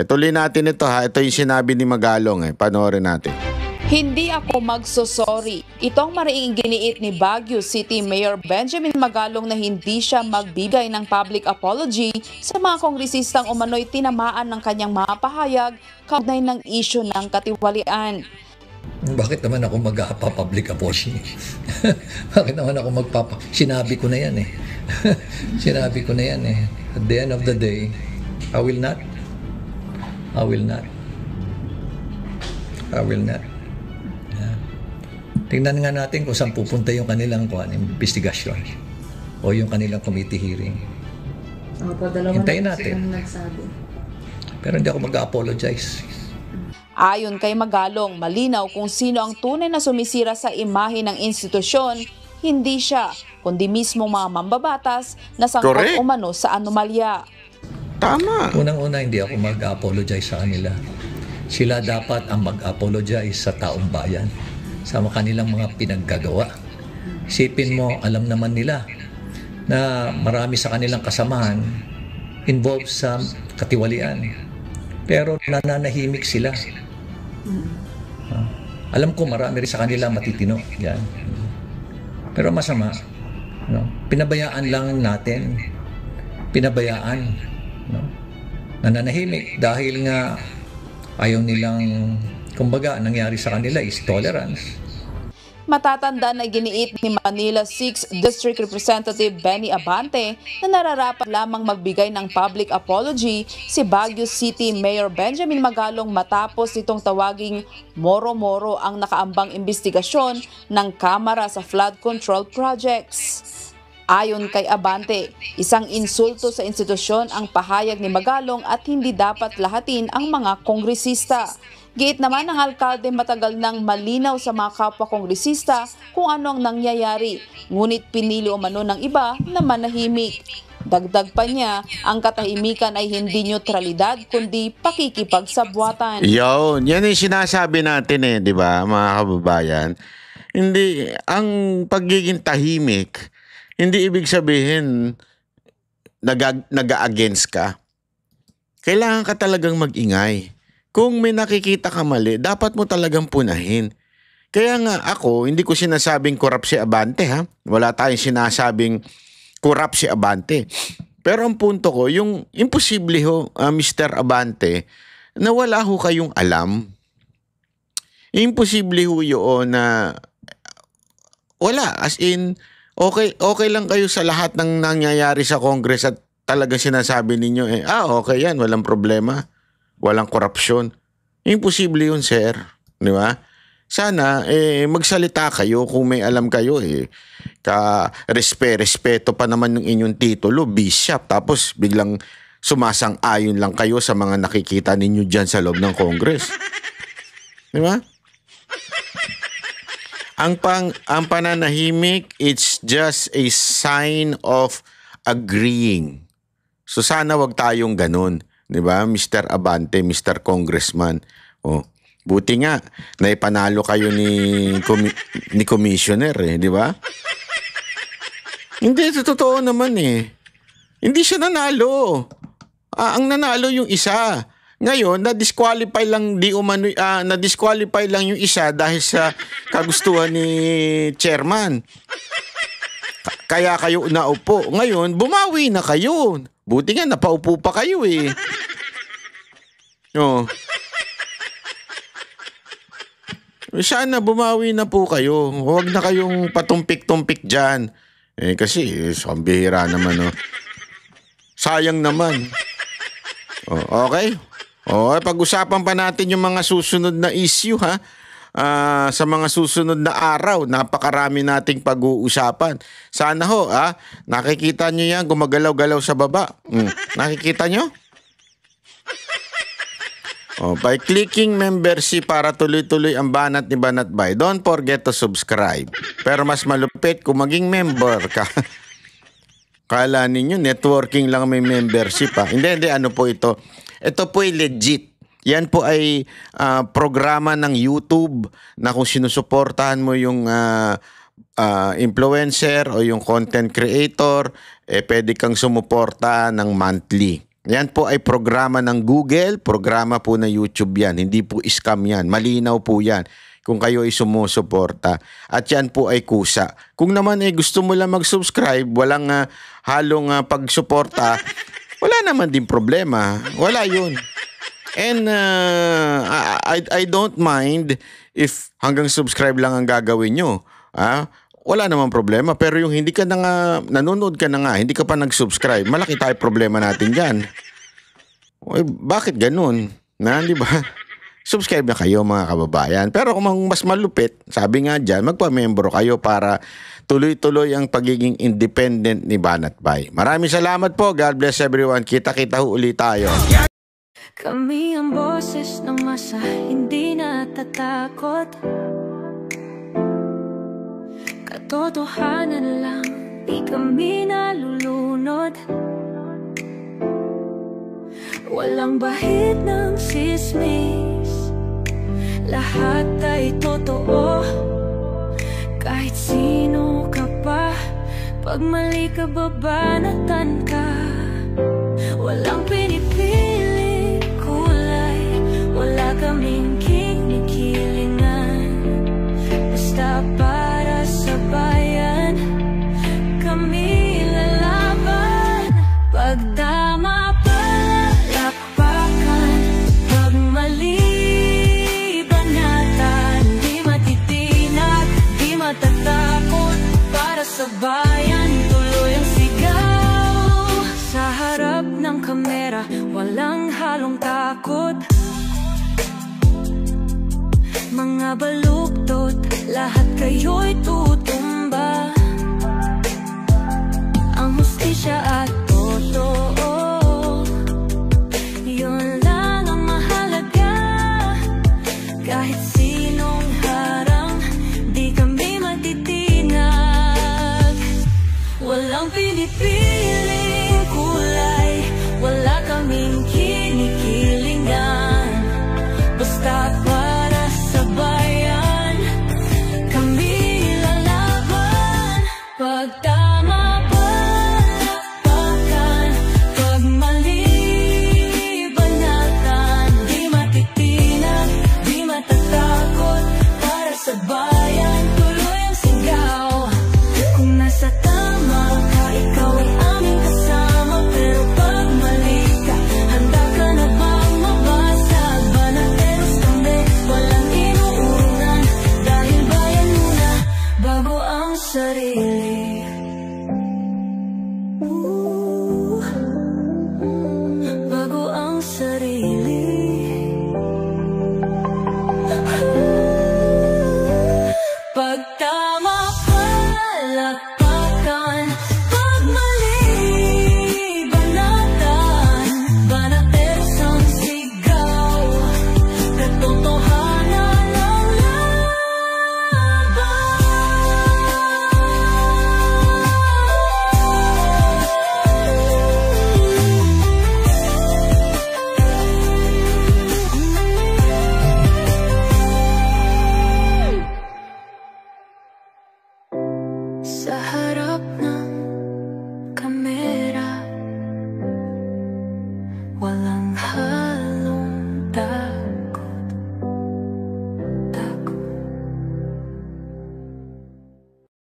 Tuloy natin ito ha. Ito yung sinabi ni Magalong Panoorin natin. Hindi ako magsosorry. Itong mariing giniit ni Baguio City Mayor Benjamin Magalong na hindi siya magbibigay ng public apology sa mga kongresistang umano'y tinamaan ng kanyang mga pahayag kaugnay ng isyu ng katiwalian. Bakit naman ako mag-public apology? Bakit naman ako Sinabi ko na yan Sinabi ko na yan At the end of the day, I will not. Tingnan nga natin kung saan pupunta yung kanilang investigasyon o yung kanilang committee hearing. Hintayin natin. Pero hindi ako mag-apologize. Ayon kay Magalong, malinaw kung sino ang tunay na sumisira sa imahe ng institusyon, hindi siya, kundi mismo mga mambabatas na sangkot umano sa anomalya. Tama. Unang-una, hindi ako mag-apologize sa kanila. Sila dapat ang mag-apologize sa taong bayan sa kanilang mga pinaggagawa. Isipin mo, alam naman nila na marami sa kanilang kasamahan involved sa katiwalian. Pero nananahimik sila. Alam ko marami rin sa kanila matitino. Yan. Pero masama. Pinabayaan lang natin. Nananahimik dahil nga ayaw nilang, kumbaga, nangyari sa kanila is tolerance. Matatanda na giniit ni Manila 6th District Representative Benny Abante na nararapat lamang magbigay ng public apology si Baguio City Mayor Benjamin Magalong matapos itong tawaging moro-moro ang nakaambang investigasyon ng Kamara sa flood control projects. Ayon kay Abante, isang insulto sa institusyon ang pahayag ni Magalong at hindi dapat lahatin ang mga kongresista. Giit naman ng alkalde matagal nang malinaw sa mga kapwa-kongresista kung ano ang nangyayari, ngunit pinili umano ng iba na manahimik. Dagdag pa niya, ang katahimikan ay hindi neutralidad kundi pakikipagsabwatan. Yan yung sinasabi natin di ba mga kababayan? Hindi, ang pagiging tahimik, hindi ibig sabihin nag-against ka. Kailangan ka talagang mag-ingay. Kung may nakikita ka mali, dapat mo talagang punahin. Kaya nga ako, hindi ko sinasabing corrupt si Abante Wala tayong sinasabing corrupt si Abante. Pero ang punto ko, yung imposible Mr. Abante, na wala kayong alam. Imposible yun na wala. As in, okay lang kayo sa lahat ng nangyayari sa Congress at talagang sinasabi ninyo, okay yan, walang problema. Walang korupsyon. Imposible yun, sir. Di ba? Sana, magsalita kayo kung may alam kayo, respeto pa naman ng inyong titulo, bishop. Tapos, biglang sumasang-ayon lang kayo sa mga nakikita ninyo dyan sa loob ng Congress. Di ba? Ang pananahimik, it's just a sign of agreeing. So, sana wag tayong ganun. Di ba? Mr. Abante, Mr. Congressman. Buti nga, naipanalo kayo ni Commissioner di ba? Hindi, totoo naman Hindi siya nanalo. Ang nanalo yung isa. Ngayon, na-disqualify lang na-disqualify lang yung isa dahil sa kagustuhan ni chairman. Kaya kayo naupo. Ngayon, bumawi na kayo. Buti nga, napaupo pa kayo Sana bumawi na po kayo. Huwag na kayong patumpik-tumpik dyan. Kasi, ang bihira naman, sayang naman. Okay? Pag-usapan pa natin yung mga susunod na issue, sa mga susunod na araw, napakarami nating pag-uusapan. Sana nakikita nyo yan, gumagalaw-galaw sa baba. Nakikita nyo? By clicking membership para tuloy-tuloy ang banat ni Banat Bay. Don't forget to subscribe. Pero mas malupit kung maging member ka. Kala ninyo, networking lang may membership Hindi, ano po ito? Ito po ay legit. Yan po ay programa ng YouTube na kung sinusuportahan mo yung influencer o yung content creator, pwede kang sumuporta ng monthly. Yan po ay programa ng Google, programa po na YouTube yan. Hindi po scam yan. Malinaw po yan kung kayo ay sumusuporta. At yan po ay kusa. Kung naman ay gusto mo lang mag-subscribe, walang halong pagsuporta, wala naman din problema. Wala yun. And I don't mind if hanggang subscribe lang ang gagawin nyo. Wala namang problema. Pero yung hindi ka na nga, nanonood ka na nga, hindi ka pa nag-subscribe, malaki tayo problema natin dyan. Bakit ganun? Di ba? Subscribe na kayo mga kababayan. Pero kung mas malupit, sabi nga dyan, magpa-membro kayo para tuloy-tuloy ang pagiging independent ni Banat Bay. Maraming salamat po. God bless everyone. Kita-kita ulit tayo. Kami ang boses ng masa, hindi natatakot. Katotohanan lang, di kami nalulunod. Walang bahid ng sismis, lahat ay totoo. Kahit sino ka pa, pag mali ka babanatan ka. Walang pinipili kulay, wala kaming kinikilingan. Basta para sa bayan, kami lalaban. Pagdama palakpakan, pag mali banatan, di matitinag, di matatakot. Para sa bayan, tuloy ang sigaw. Sa harap ng kamera, walang halong takot. Mga baluktot, lahat kayo'y tutuwa.